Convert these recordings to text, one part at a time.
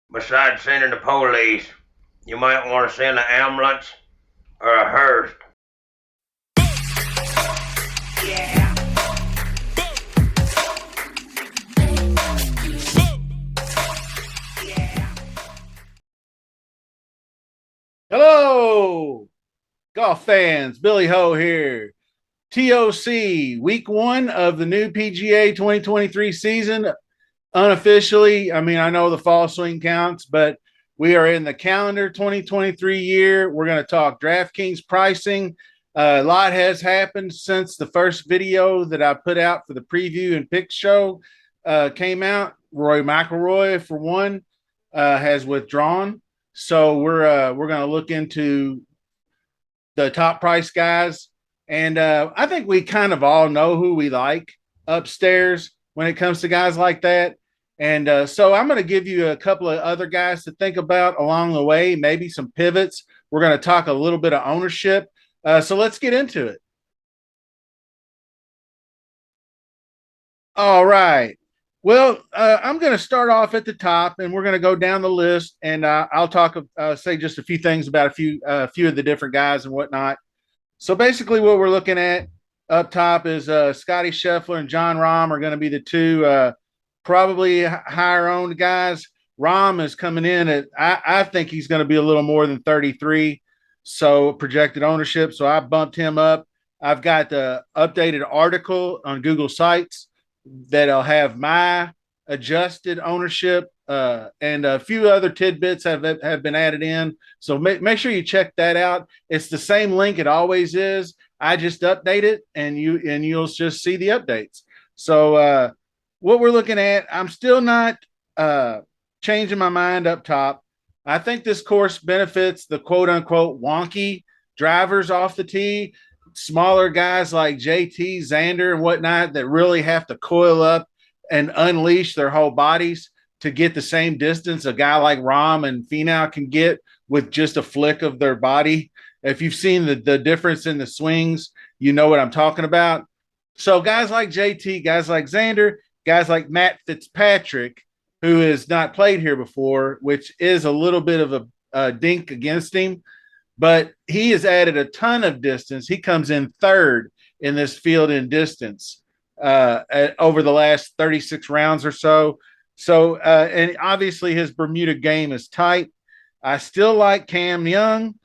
Besides sending the police, you might want to send an ambulance or a hearse. Hello, golf fans. Billy Ho here. TOC, week one of the new PGA 2023 season. Unofficially, I mean, I know the fall swing counts, but we are in the calendar 2023 year. We're going to talk DraftKings pricing. A lot has happened since the first video that I put out for the preview and pick show came out. Roy McIlroy, for one, has withdrawn. So we're going to look into the top price guys, and I think we kind of all know who we like upstairs when it comes to guys like that. And so I'm going to give you a couple of other guys to think about along the way, maybe some pivots. We're going to talk a little bit of ownership. So let's get into it. All right. Well, I'm going to start off at the top, and we're going to go down the list, and I'll talk, say just a few things about a few of the different guys and whatnot. So basically, what we're looking at up top is Scotty Scheffler and John Rahm are going to be the two probably higher owned guys. Rahm is coming in at I think he's going to be a little more than 33, so projected ownership. So I bumped him up. I've got the updated article on Google Sites that'll have my adjusted ownership and a few other tidbits have been added in. So make sure you check that out. It's the same link it always is. I just update it, and you'll just see the updates. So what we're looking at, I'm still not changing my mind up top. I think this course benefits the quote unquote wonky drivers off the tee, smaller guys like JT, Xander, and whatnot that really have to coil up and unleash their whole bodies to get the same distance a guy like Rahm and Finau can get with just a flick of their body. If you've seen the difference in the swings, you know what I'm talking about. So guys like JT, guys like Xander, guys like Matt Fitzpatrick, who has not played here before, which is a little bit of a dink against him, but he has added a ton of distance. He comes in third in this field in distance over the last 36 rounds or so. So, and obviously his Bermuda game is tight. I still like Cam Young,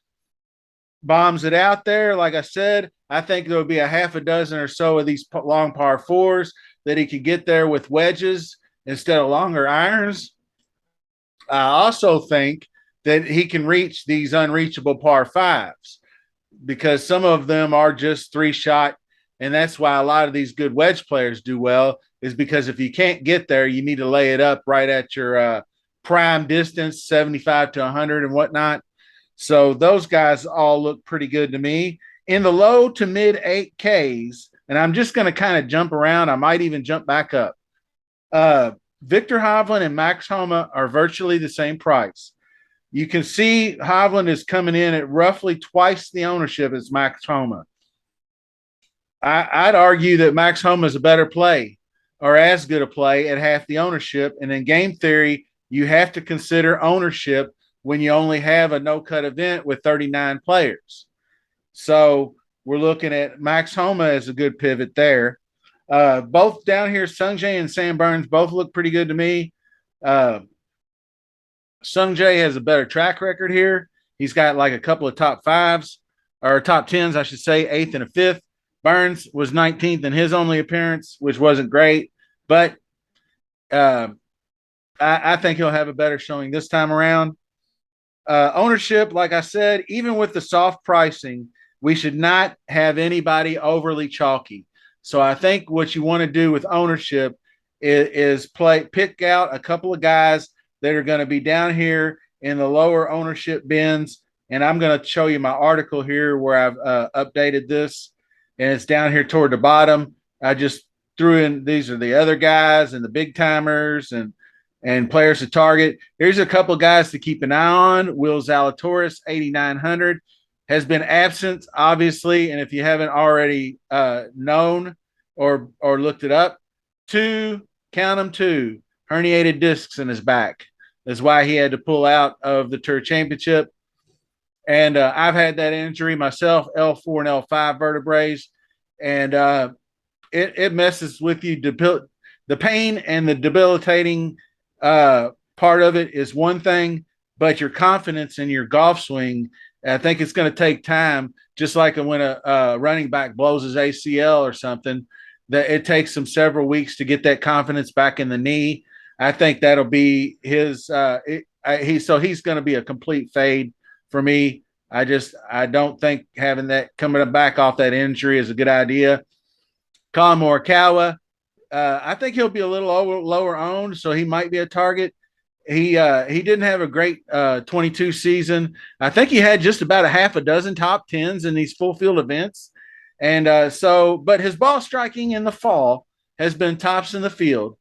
bombs it out there. Like I said, I think there'll be a half a dozen or so of these long par fours that he could get there with wedges instead of longer irons. I also think that he can reach these unreachable par fives because some of them are just three shot. And that's why a lot of these good wedge players do well, is because if you can't get there, you need to lay it up right at your prime distance, 75 to 100 and whatnot. So those guys all look pretty good to me. In the low to mid 8Ks, and I'm just going to kind of jump around. I might even jump back up. Victor Hovland and Max Homa are virtually the same price. You can see Hovland is coming in at roughly twice the ownership as Max Homa. I'd argue that Max Homa is a better play or as good a play at half the ownership. And in game theory, you have to consider ownership when you only have a no cut event with 39 players. So we're looking at Max Homa as a good pivot there. Both down here, Sungjae and Sam Burns both look pretty good to me. Uh, Sungjae has a better track record here. He's got like a couple of top fives or top tens, I should say, eighth and a fifth. Burns was 19th in his only appearance, which wasn't great, but uh, I think he'll have a better showing this time around. Ownership, like I said, even with the soft pricing, we should not have anybody overly chalky. So I think what you want to do with ownership is pick out a couple of guys that are going to be down here in the lower ownership bins. And I'm going to show you my article here where I've updated this, and it's down here toward the bottom. I just threw in these are the other guys and the big timers and players to target. Here's a couple guys to keep an eye on. Will Zalatoris, 8,900, has been absent, obviously. And if you haven't already known or looked it up, count them, two herniated discs in his back. Is why he had to pull out of the Tour Championship. And I've had that injury myself, L4 and L5 vertebrae, and it messes with you. The pain and the debilitating part of it is one thing, but your confidence in your golf swing, I think it's going to take time. Just like when a running back blows his ACL or something, that it takes him several weeks to get that confidence back in the knee. I think that'll be his. He's going to be a complete fade for me. I don't think having that coming back off that injury is a good idea. Colin Morikawa, I think he'll be a little lower owned, so he might be a target. He didn't have a great 22 season. I think he had just about a half a dozen top tens in these full field events, and but his ball striking in the fall has been tops in the field,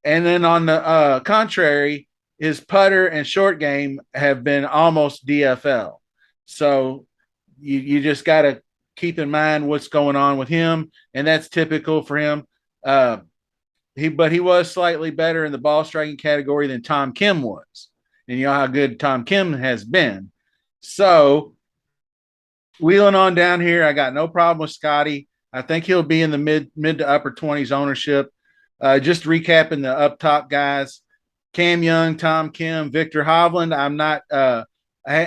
and then on the contrary, his putter and short game have been almost DFL. So you just got to keep in mind what's going on with him, and that's typical for him. But he was slightly better in the ball striking category than Tom Kim was, and you know how good Tom Kim has been. So wheeling on down here, I got no problem with Scotty. I think he'll be in the mid to upper 20s ownership. Just recapping the up top guys: Cam Young, Tom Kim, Victor Hovland. I'm not.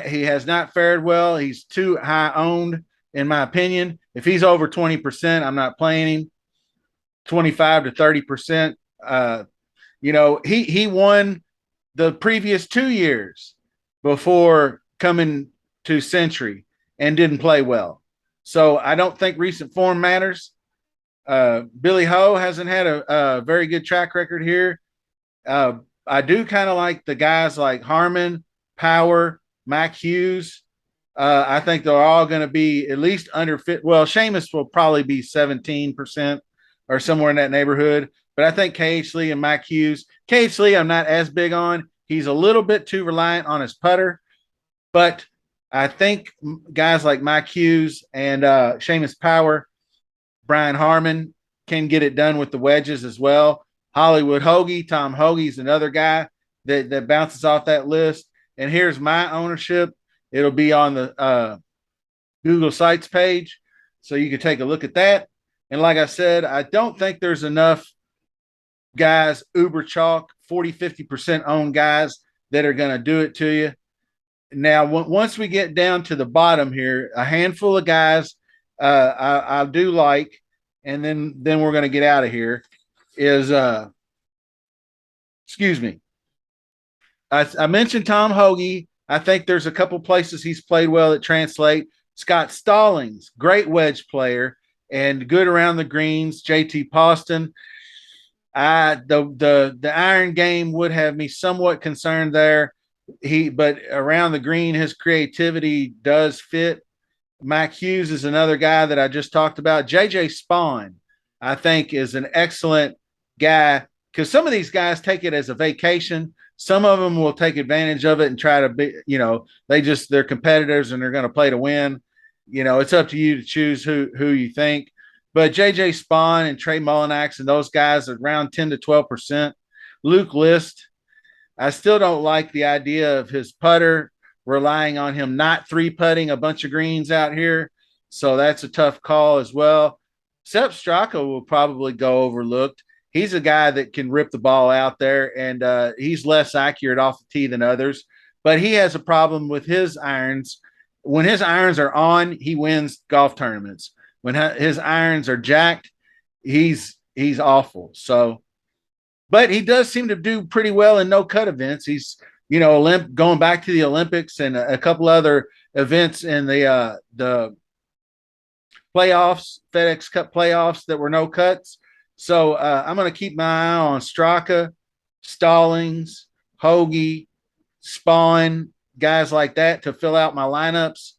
He has not fared well. He's too high owned, in my opinion. If he's over 20%, I'm not playing him. 25 to 30%. He won the previous 2 years before coming to Sentry and didn't play well. So I don't think recent form matters. Billy Ho hasn't had a very good track record here. I do kind of like the guys like Harmon, Power, Mac Hughes. I think they're all going to be at least under fit. Well, Seamus will probably be 17% or somewhere in that neighborhood. But I think KH Lee and Mac Hughes. KH Lee, I'm not as big on. He's a little bit too reliant on his putter. But I think guys like Mac Hughes and Seamus Power, Brian Harmon can get it done with the wedges as well. Hollywood Hoagie, Tom Hoagie's another guy that bounces off that list. And here's my ownership. It'll be on the Google Sites page, so you can take a look at that. And like I said, I don't think there's enough guys, uber chalk, 40, 50% owned guys that are going to do it to you. Now, once we get down to the bottom here, a handful of guys I do like, and then we're going to get out of here, is, excuse me. I mentioned Tom Hoagie. I think there's a couple places he's played well that translate. Scott Stallings, great wedge player and good around the greens. JT Poston. The iron game would have me somewhat concerned there. But around the green, his creativity does fit. Mac Hughes is another guy that I just talked about. JJ Spawn, I think, is an excellent guy because some of these guys take it as a vacation. Some of them will take advantage of it and try to be, they're competitors and they're going to play to win. It's up to you to choose who you think. But JJ Spawn and Trey Mullinax and those guys are around 10 to 12%. Luke List, I still don't like the idea of his putter relying on him not three putting a bunch of greens out here. So that's a tough call as well. Sepp Straka will probably go overlooked. He's a guy that can rip the ball out there, and he's less accurate off the tee than others. But he has a problem with his irons. When his irons are on, he wins golf tournaments. When his irons are jacked, he's awful. So, but he does seem to do pretty well in no cut events. He's going back to the Olympics and a couple other events in the playoffs, FedEx Cup playoffs that were no cuts. So I'm going to keep my eye on Straka, Stallings, Hoagie, Spawn, guys like that to fill out my lineups.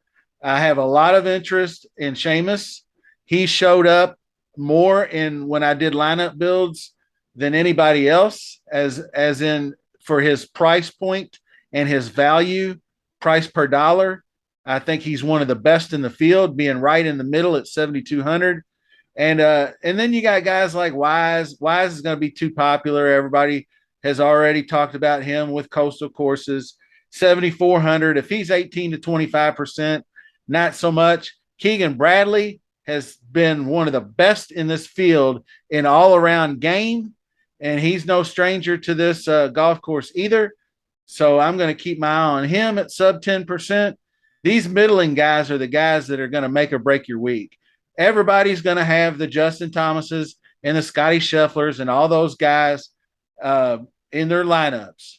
I have a lot of interest in Seamus. He showed up more in when I did lineup builds than anybody else, as in for his price point and his value, price per dollar. I think he's one of the best in the field, being right in the middle at 7,200. And then you got guys like Wise. Wise is going to be too popular. Everybody has already talked about him with coastal courses. 7,400. If he's 18 to 25%, not so much. Keegan Bradley has been one of the best in this field in all around game, and he's no stranger to this golf course either. So I'm going to keep my eye on him at sub 10%. These middling guys are the guys that are going to make or break your week. Everybody's going to have the Justin Thomases and the Scotty Schefflers and all those guys in their lineups.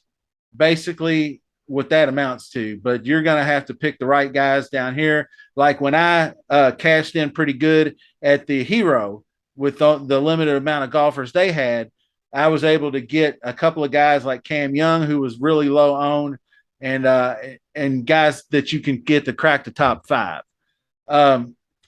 Basically, what that amounts to. But you're going to have to pick the right guys down here. Like when I cashed in pretty good at the Hero with the limited amount of golfers they had, I was able to get a couple of guys like Cam Young, who was really low owned, and guys that you can get to crack the top five.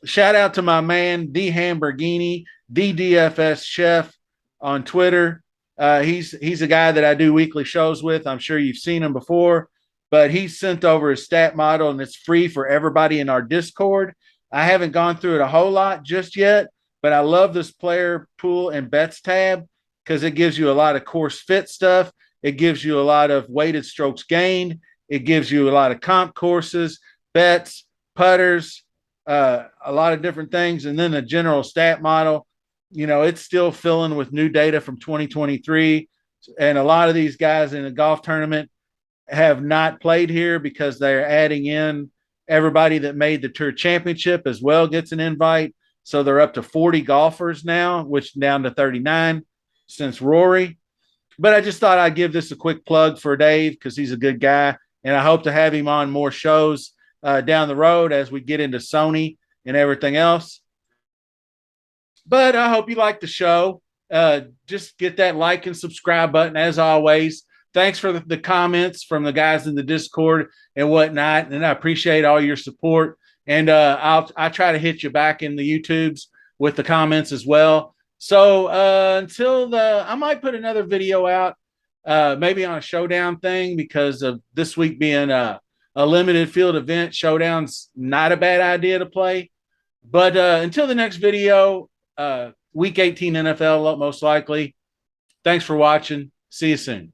Shout out to my man, D Hamburgini, DDFS Chef on Twitter. He's a guy that I do weekly shows with. I'm sure you've seen him before, but he sent over his stat model and it's free for everybody in our Discord. I haven't gone through it a whole lot just yet, but I love this player pool and bets tab because it gives you a lot of course fit stuff. It gives you a lot of weighted strokes gained. It gives you a lot of comp courses, bets, putters, a lot of different things. And then the general stat model, it's still filling with new data from 2023. And a lot of these guys in a golf tournament have not played here because they're adding in everybody that made the Tour Championship as well gets an invite. So they're up to 40 golfers now, which down to 39 since Rory. But I just thought I'd give this a quick plug for Dave because he's a good guy. And I hope to have him on more shows down the road as we get into Sony and everything else. But I hope you like the show. Just get that like and subscribe button as always. Thanks for the comments from the guys in the Discord and whatnot. And I appreciate all your support. And I'll try to hit you back in the YouTubes with the comments as well. So I might put another video out, maybe on a showdown thing because of this week being a limited field event. Showdown's not a bad idea to play. But until the next video, week 18 NFL, most likely. Thanks for watching. See you soon.